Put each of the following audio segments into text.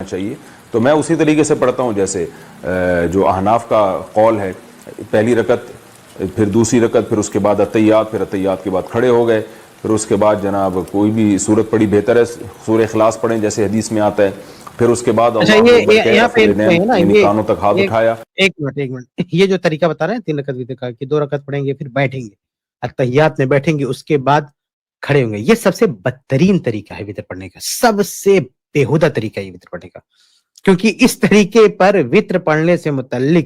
چاہیے. تو میں اسی طریقے سے پڑھتا ہوں جیسے جو احناف کا قول ہے, پہلی رکعت پھر دوسری رکعت پھر اس کے بعد اتحیات, پھر اتحیات کے بعد کھڑے ہو گئے, پھر اس کے بعد جناب کوئی بھی صورت پڑھی بہتر ہے, سورہ اخلاص پڑھیں جیسے حدیث میں آتا ہے, پھر اس کے بعد اللہ اکبر کہہ رفع الینین یعنی کانوں تک ہاتھ اٹھایا. ایک منٹ, یہ جو طریقہ بتا رہے ہیں 3 رکعت وتر کا کہ 2 رکعت پڑھیں گے پھر بیٹھیں گے, اتحیات میں بیٹھیں گے, اس کے بعد کھڑے ہوں گے, یہ سب سے بدترین طریقہ ہے وتر پڑھنے کا, سب سے بیہودہ طریقہ ہے وتر پڑھنے کا. کیونکہ اس طریقے پر وتر پڑھنے سے متعلق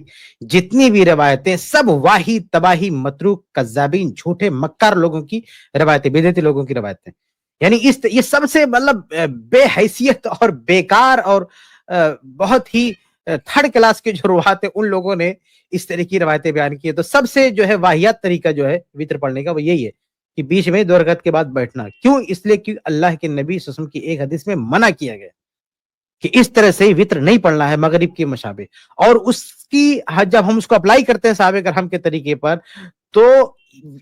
جتنی بھی روایتیں سب واہی تباہی متروک کذابین جھوٹے مکار لوگوں کی روایتیں, بدعتی لوگوں کی روایتیں, یعنی یہ سب سے مطلب بے حیثیت اور بیکار اور بہت ہی تھرڈ کلاس کے جو روایت ہیں ان لوگوں نے اس طرح کی روایتیں بیان کی ہے. تو سب سے جو ہے واہیات طریقہ جو ہے وتر پڑھنے کا وہ یہی ہے کہ بیچ میں 2 رکعت کے بعد بیٹھنا. کیوں؟ اس لیے کہ اللہ کے نبی صلی اللہ علیہ وسلم کی ایک حدیث میں منع کیا گیا کہ اس طرح سے وتر نہیں پڑھنا ہے مغرب کے مشابہ, اور اس کی جب ہم اس کو اپلائی کرتے ہیں صحابہ کرام کے طریقے پر تو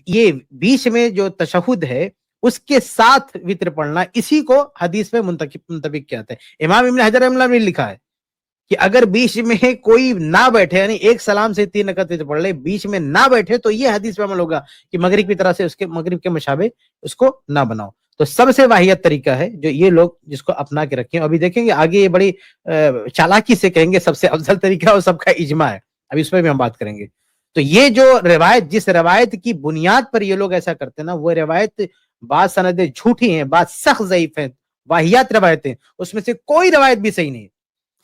یہ بیچ میں جو تشہد ہے اس کے ساتھ وتر پڑھنا, اسی کو حدیث میں منطبق کیا جاتا ہے. امام ابن حجر رحمہ اللہ نے لکھا ہے کہ اگر بیچ میں کوئی نہ بیٹھے, یعنی ایک سلام سے 3 رکعت وتر پڑھ لے, بیچ میں نہ بیٹھے, تو یہ حدیث میں عمل ہوگا کہ مغرب کی طرح سے اس کے مغرب کے مشابہ اس کو نہ بناؤ. تو سب سے واہیت طریقہ ہے جو یہ لوگ جس کو اپنا کے رکھیں. ابھی دیکھیں گے آگے یہ بڑی چالاکی سے کہیں گے سب سے افضل طریقہ اور سب کا اجماع ہے, ابھی اس پہ بھی ہم بات کریں گے. تو یہ جو روایت, جس روایت کی بنیاد پر یہ لوگ ایسا کرتے ہیں نا, وہ روایت بعض سندیں جھوٹی ہیں, بعض سخت ضعیف ہیں, واہیات روایتیں, اس میں سے کوئی روایت بھی صحیح نہیں.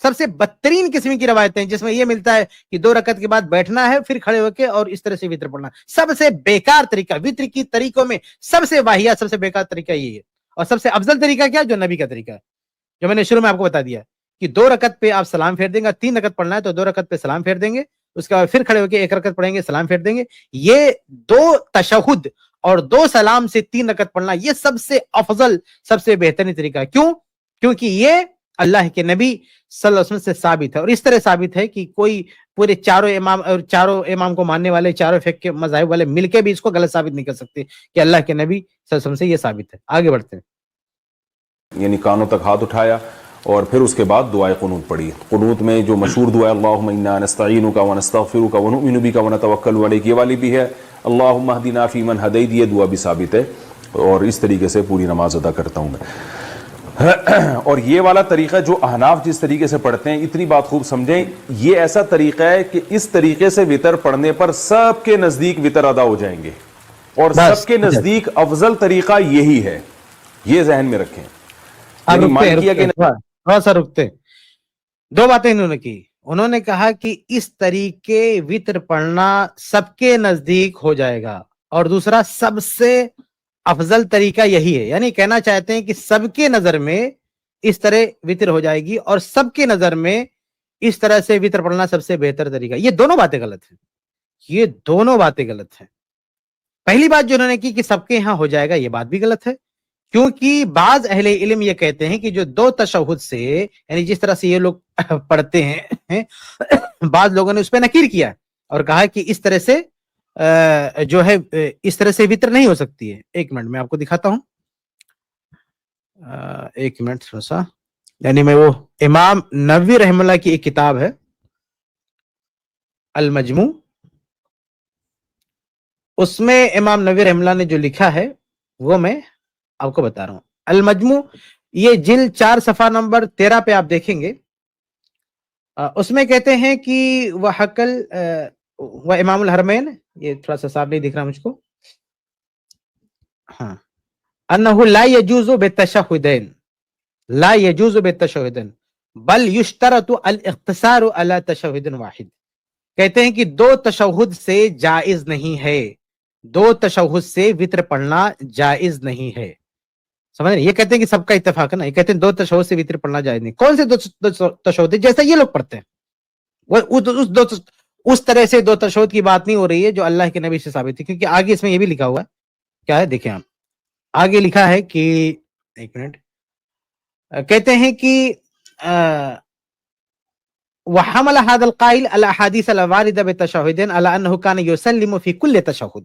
سب سے بدترین قسم کی روایتیں جس میں یہ ملتا ہے کہ 2 رکعت کے بعد بیٹھنا ہے پھر کھڑے ہو کے اور اس طرح سے وتر پڑھنا. سب سے بیکار طریقہ وتر کی طریقوں میں, سب سے واہیات سب سے بیکار طریقہ یہی ہے. اور سب سے افضل طریقہ کیا, جو نبی کا طریقہ ہے, جو میں نے شروع میں آپ کو بتا دیا کہ 2 رکعت پہ آپ سلام پھیر دیں گے, 3 رکعت پڑھنا ہے تو 2 رکعت پہ سلام پھیر دیں گے, اس کے بعد پھر کھڑے ہو کے 1 رکعت پڑھیں گے, سلام پھیر دیں گے. یہ 2 تشہد اور 2 سلام سے 3 رکعت پڑھنا یہ سب سے افضل سب سے بہترین طریقہ ہے. کیوں؟ کیونکہ یہ اللہ کے نبی صلی اللہ علیہ وسلم سے ثابت ہے, اور اس طرح ثابت ہے کہ کوئی پورے چاروں امام کو ماننے والے, چاروں فقہ کے مذاہب والے مل کے بھی اس کو غلط ثابت نہیں کر سکتے کہ اللہ کے نبی صلی اللہ علیہ وسلم سے یہ ثابت ہے. آگے بڑھتے ہیں. یعنی کانوں تک ہاتھ اٹھایا اور پھر اس کے بعد دعائے قنوت پڑھی. قنوت میں جو مشہور دعا ہے اللہم انا نستعینک ونستغفرک ونؤمن بک ونتوکل علیک, یہ والی بھی ہے. اللہم اہدنا فیمن ہدیت, یہ دعا بھی ثابت ہے, اور اس طریقے سے پوری نماز ادا کرتا ہوں میں. اور یہ والا طریقہ جو احناف جس طریقے سے پڑھتے ہیں, اتنی بات خوب سمجھیں, یہ ایسا طریقہ ہے کہ اس طریقے سے وتر پڑھنے پر سب کے نزدیک وتر ادا ہو جائیں گے, اور سب کے نزدیک افضل طریقہ یہی ہے, یہ ذہن میں رکھیں. تھوڑا سا رکتے, 2 باتیں انہوں نے کی. انہوں نے کہا کہ اس طریقے وتر پڑھنا سب کے نزدیک ہو جائے گا, اور دوسرا سب سے افضل طریقہ یہی ہے, یعنی کہنا چاہتے ہیں کہ سب کے نظر میں اس طرح وتر ہو جائے گی, اور سب کے نظر میں اس طرح سے وتر پڑھنا سب سے بہتر طریقہ. یہ دونوں باتیں غلط ہیں, یہ دونوں باتیں غلط ہیں. پہلی بات جو انہوں نے کی کہ سب کے یہاں ہو جائے گا, یہ بات بھی غلط ہے, کیونکہ بعض اہل علم یہ کہتے ہیں کہ جو 2 تشہد سے, یعنی جس طرح سے یہ لوگ پڑھتے ہیں, بعض لوگوں نے اس پہ نکیر کیا اور کہا کہ اس طرح سے جو ہے اس طرح سے وتر نہیں ہو سکتی ہے. 1 منٹ میں آپ کو دکھاتا ہوں, 1 منٹ تھوڑا سا, یعنی میں وہ امام نووی رحمہ اللہ کی ایک کتاب ہے المجموع, اس میں امام نووی رحمہ اللہ نے جو لکھا ہے وہ میں آپ کو بتا رہا ہوں. المجموع یہ جلد 4 صفحہ نمبر 13 پہ آپ دیکھیں گے, اس میں کہتے ہیں کہ وحقل وہ امام الحرمین, یہ تھوڑا سا صاف نہیں دکھ رہا مجھ کو, ہاں, انه لا يجوز بالتشهدين, لا يجوز بالتشهدين بل يشترط الاقتصار على تشهد واحد. کہتے ہیں کہ 2 تشہد سے جائز نہیں ہے, 2 تشہد سے وتر پڑھنا جائز نہیں ہے. سمجھ رہے, یہ کہتے ہیں کہ سب کا اتفاق ہے نا, یہ کہتے ہیں 2 تشہد سے وتر پڑھنا جائز نہیں. کون سے 2 تشہد جیسا یہ لوگ پڑھتے ہیں, وہ اس طرح سے 2 تشہد کی بات نہیں ہو رہی ہے جو اللہ کے نبی سے ثابت ہے. کیونکہ آگے اس میں یہ بھی لکھا ہوا ہے, کیا ہے دیکھیں آپ, آگے لکھا ہے کہ 1 منٹ, کہتے ہیں کہ وحمل هذا القائل على احاديث الوارده بالتشهدين على انه كان يسلم في كل تشهد.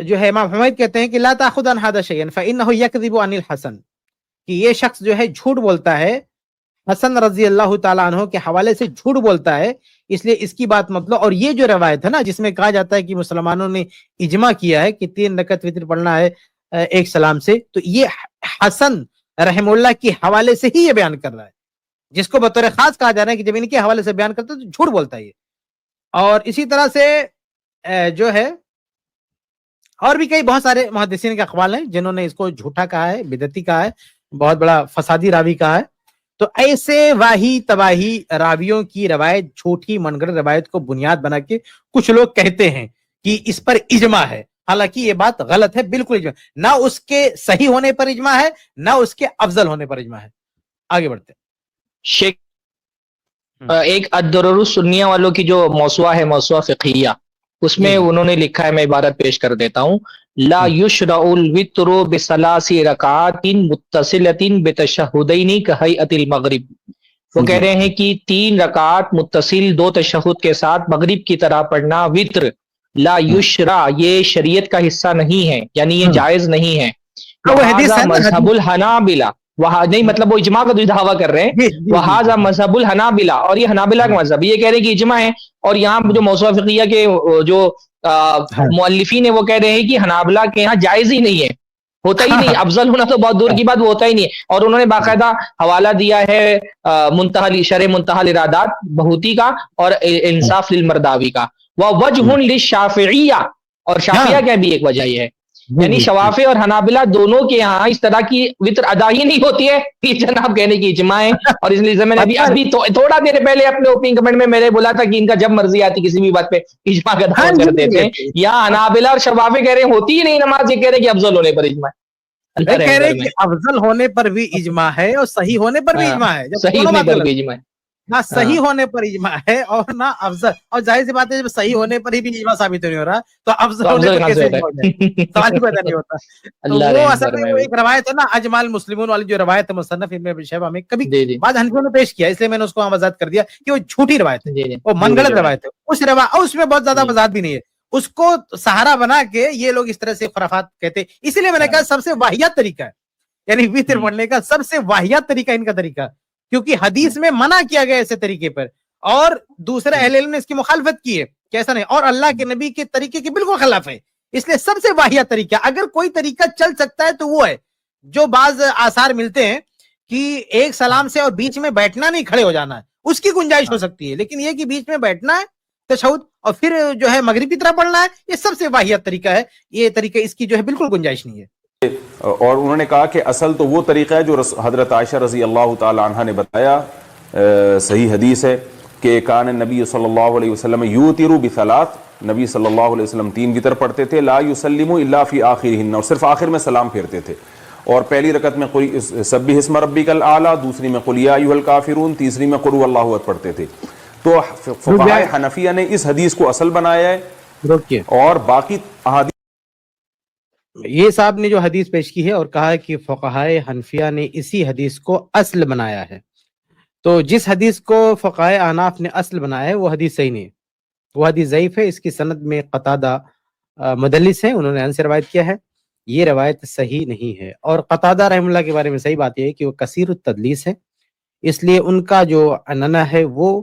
جو ہے امام حمید کہتے ہیں کہ لا تاخذ عن هذا شيئا فانه يكذب عن الحسن، کہ یہ شخص جو ہے جھوٹ بولتا ہے حسن رضی اللہ تعالیٰ عنہ کے حوالے سے جھوٹ بولتا ہے، اس لیے اس کی بات مت لو۔ اور یہ جو روایت ہے نا جس میں کہا جاتا ہے کہ مسلمانوں نے اجماع کیا ہے کہ 3 رکعت وتر پڑھنا ہے ایک سلام سے، تو یہ حسن رحم اللہ کے حوالے سے ہی یہ بیان کر رہا ہے، جس کو بطور خاص کہا جا رہا ہے کہ جب ان کے حوالے سے بیان کرتا ہے تو جھوٹ بولتا ہے یہ۔ اور اسی طرح سے جو ہے اور بھی کئی بہت سارے محدثین کے اقوال ہیں جنہوں نے اس کو جھوٹا کہا ہے، بدعتی کہا ہے، بہت بڑا فسادی راوی کہا ہے۔ تو ایسے واہی تباہی راویوں کی روایت، جھوٹی من گڑھ روایت کو بنیاد بنا کے کچھ لوگ کہتے ہیں کہ اس پر اجماع ہے، حالانکہ یہ بات غلط ہے، بالکل اجماع نہ اس کے صحیح ہونے پر اجماع ہے، نہ اس کے افضل ہونے پر اجماع ہے۔ آگے بڑھتے ہیں۔ شیخ ایک الدرر السنیہ والوں کی جو موسوعہ ہے، موسوعہ فقہیہ، اس میں انہوں نے لکھا ہے، میں عبارت پیش کر دیتا ہوں، لا یشرع الوتر بثلاث رکعات متصلۃ بتشہدین کہیئۃ المغرب۔ وہ کہہ رہے ہیں کہ 3 رکعات متصل 2 تشہد کے ساتھ مغرب کی طرح پڑھنا وتر لا یشرع، یہ شریعت کا حصہ نہیں ہے، یعنی یہ جائز نہیں ہے۔ وہذا مذہب الحنابلہ، وہاں نہیں مطلب وہ اجماع کا دعویٰ کر رہے ہیں، وہذا مذہب الحنابلہ، اور یہ حنابلہ کا مذہب، یہ کہہ رہے ہیں کہ اجماع ہے۔ اور یہاں جو موسوعہ فقہیہ کے جو مؤلفین ہیں وہ کہہ رہے ہیں کہ حنابلہ کے یہاں جائز ہی نہیں ہے، ہوتا ہی نہیں، افضل ہونا تو بہت دور کی بات، وہ ہوتا ہی نہیں ہے۔ اور انہوں نے باقاعدہ حوالہ دیا ہے شرح منتہی الارادات بہوتی کا اور انصاف للمرداوی کا، ووجہ للشافعیہ، اور شافعیہ کا بھی ایک وجہ یہ ہے، یعنی شوافع اور حنابلہ دونوں کے یہاں اس طرح کی وتر ادا ہی نہیں ہوتی ہے کہ جناب کہنے کی اجماع ہے۔ اور اس لیے میں نے ابھی تھوڑا دیر پہلے اپنے اوپننگ کمنٹ میں میں نے بولا تھا کہ ان کا جب مرضی آتی کسی بھی بات پہ اجماع کا دعویٰ کر دیتے ہیں، یا حنابلہ اور شوافع کہہ رہے ہیں ہوتی ہی نہیں نماز، یہ کہہ رہے ہیں کہ افضل ہونے پر اجماع ہے، کہہ رہے کہ افضل ہونے پر بھی اجماع ہے اور صحیح ہونے پر بھی اجماع ہے، جب صحیح ہونے پر بھی اجماع ہے، نہ صحیح ہونے پر اجماع ہے اور نہ افضل، اور ظاہر سی بات ہے جب صحیح ہونے پر ہی بھی اجماع ثابت نہیں ہو رہا تو افضل ہونے پر کیسے اجماع ہو جائے، سوال ہی پیدا نہیں ہوتا۔ تو وہ اصل میں وہ ایک روایت ہے نا اجماع المسلمون والی جو روایت ہے مصنف ابن ابی شیبہ میں، کبھی بعض حنفیوں نے پیش کیا، اس لیے میں نے اس کو وضاحت کر دیا کہ وہ جھوٹی روایت ہے، وہ من گڑت روایت ہے، اس میں بہت زیادہ وضاحت بھی نہیں ہے، اس کو سہارا بنا کے یہ لوگ اس طرح سے خرافات کہتے، اسی لیے میں نے کہا سب سے واہیات طریقہ ہے، یعنی وتر پڑھنے کا سب سے واہیات طریقہ ان کا طریقہ، کیونکہ حدیث میں منع کیا گیا ایسے طریقے پر، اور دوسرے اہل علم نے اس کی مخالفت کی ہے کہ ایسا نہیں، اور اللہ کے نبی کے طریقے کے بالکل خلاف ہے، اس لیے سب سے واہیات طریقہ، اگر کوئی طریقہ چل سکتا ہے تو وہ ہے جو بعض آثار ملتے ہیں کہ ایک سلام سے اور بیچ میں بیٹھنا نہیں، کھڑے ہو جانا ہے، اس کی گنجائش ہو سکتی ہے، لیکن یہ کہ بیچ میں بیٹھنا ہے تشہد اور پھر جو ہے مغرب کی طرح پڑھنا ہے، یہ سب سے واہیات طریقہ ہے، یہ طریقہ اس کی جو ہے بالکل گنجائش نہیں ہے۔ اور انہوں نے کہا کہ اصل تو وہ طریقہ ہے جو حضرت عائشہ رضی اللہ تعالی عنہ نے بتایا، صحیح حدیث ہے کہ کان نبی صلی اللہ علیہ وسلم یوتر بثلاث، نبی صلی اللہ علیہ وسلم 3 وتر پڑھتے تھے، لا یسلم الا فی آخرہن، اور صرف آخر میں سلام پھیرتے تھے، اور پہلی رکعت میں سبح اسم ربک الاعلی، دوسری میں قل یا ایھا الکافرون، تیسری میں قل اللہ احد پڑھتے تھے۔ تو فقہائے حنفیہ نے اس حدیث کو اصل بنایا ہے، اور باقی احادیث یہ صاحب نے جو حدیث پیش کی ہے اور کہا ہے کہ فقہائے حنفیہ نے اسی حدیث کو اصل بنایا ہے، تو جس حدیث کو فقہائے احناف نے اصل بنایا ہے وہ حدیث صحیح نہیں ہے، وہ حدیث ضعیف ہے، اس کی سند میں قتادہ مدلس ہیں، انہوں نے ان سے روایت کیا ہے، یہ روایت صحیح نہیں ہے۔ اور قتادہ رحم اللہ کے بارے میں صحیح بات یہ ہے کہ وہ کثیر التدلیس ہے، اس لیے ان کا جو عنعنہ ہے وہ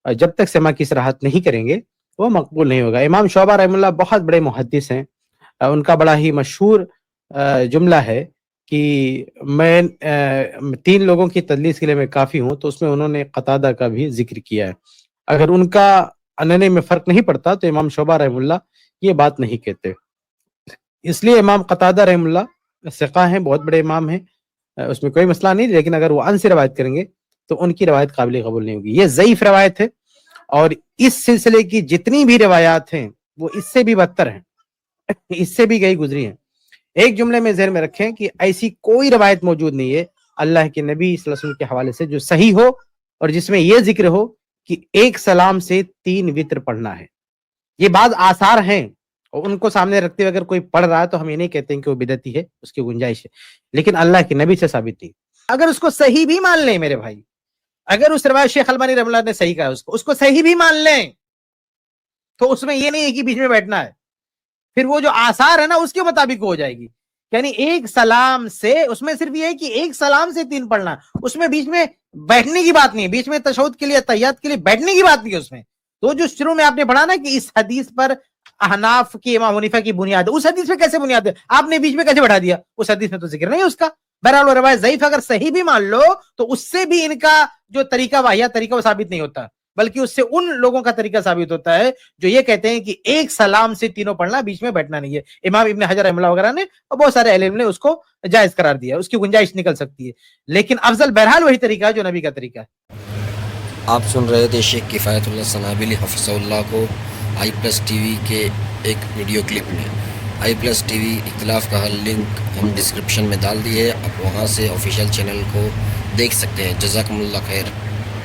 جب تک سماع کی صراحت نہیں کریں گے وہ مقبول نہیں ہوگا۔ امام شعبہ رحم اللہ بہت بڑے محدث ہیں، ان کا بڑا ہی مشہور جملہ ہے کہ میں 3 لوگوں کی تدلیس کے لیے میں کافی ہوں، تو اس میں انہوں نے قتادہ کا بھی ذکر کیا ہے، اگر ان کا عنعنے میں فرق نہیں پڑتا تو امام شعبہ رحم اللہ یہ بات نہیں کہتے، اس لیے امام قتادہ رحم اللہ ثقہ ہیں، بہت بڑے امام ہیں، اس میں کوئی مسئلہ نہیں، لیکن اگر وہ ان سے روایت کریں گے تو ان کی روایت قابل قبول نہیں ہوگی، یہ ضعیف روایت ہے، اور اس سلسلے کی جتنی بھی روایات ہیں وہ اس سے بھی بدتر ہیں، اس سے بھی گئی گزری ہیں۔ ایک جملے میں ذہن میں رکھیں کہ ایسی کوئی روایت موجود نہیں ہے اللہ کے نبی صلی اللہ علیہ وسلم کے حوالے سے جو صحیح ہو اور جس میں یہ ذکر ہو کہ ایک سلام سے 3 وتر پڑھنا ہے۔ یہ بعض آثار ہیں اور ان کو سامنے رکھتے ہوئے اگر کوئی پڑھ رہا ہے تو ہم یہ نہیں کہتے ہیں کہ وہ بدعتی ہے، اس کی گنجائش ہے، لیکن اللہ کے نبی سے ثابت نہیں۔ اگر اس کو صحیح بھی مان لیں میرے بھائی، اگر اس روایت شیخ البانی رحمہ اللہ نے صحیح کہا اس کو صحیح بھی مان لیں تو اس میں یہ نہیں ہے کہ بیچ میں بیٹھنا ہے، پھر وہ جو آثار ہے نا اس کے مطابق ہو جائے گی. یعنی ایک سلام سے اس میں صرف یہ ہے کہ ایک سلام سے 3 پڑھنا, اس میں بیچ میں بیٹھنے کی بات نہیں ہے, بیچ میں تشہد کے لیے تحیات کے لیے بیٹھنے کی بات نہیں ہے اس میں. تو جو شروع میں آپ نے پڑھا نا کہ اس حدیث پر احناف کی امام حنیفہ کی بنیاد ہے, اس حدیث میں کیسے بنیاد ہے, آپ نے بیچ میں کیسے بڑھا دیا, اس حدیث میں تو ذکر نہیں ہے اس کا. بہرحال وہ روایت ضعیف اگر صحیح بھی مان لو تو اس سے بھی ان کا جو طریقہ واحد طریقہ وہ ثابت نہیں ہوتا, بلکہ اس سے ان لوگوں کا طریقہ ثابت ہوتا ہے جو یہ کہتے ہیں کہ ایک سلام سے 3 پڑھنا, بیچ میں بیٹھنا نہیں ہے. امام ابن حجر رحمہ اللہ وغیرہ نے اور بہت سارے اہل علم نے اس کو جائز قرار دیا, اس کی گنجائش نکل سکتی ہے, لیکن افضل بہرحال وہی طریقہ ہے جو نبی کا طریقہ ہے. آپ سن رہے تھے شیخ کفایت اللہ سنابلی حفظہ اللہ کو آئی پلس ٹی وی کے ایک ویڈیو کلپ میں. آئی پلس ٹی وی اختلاف کا حل لنک ہم ڈسکرپشن میں ڈال دیے, آپ وہاں سے آفیشیل چینل کو دیکھ سکتے ہیں. جزاکم اللہ خیر.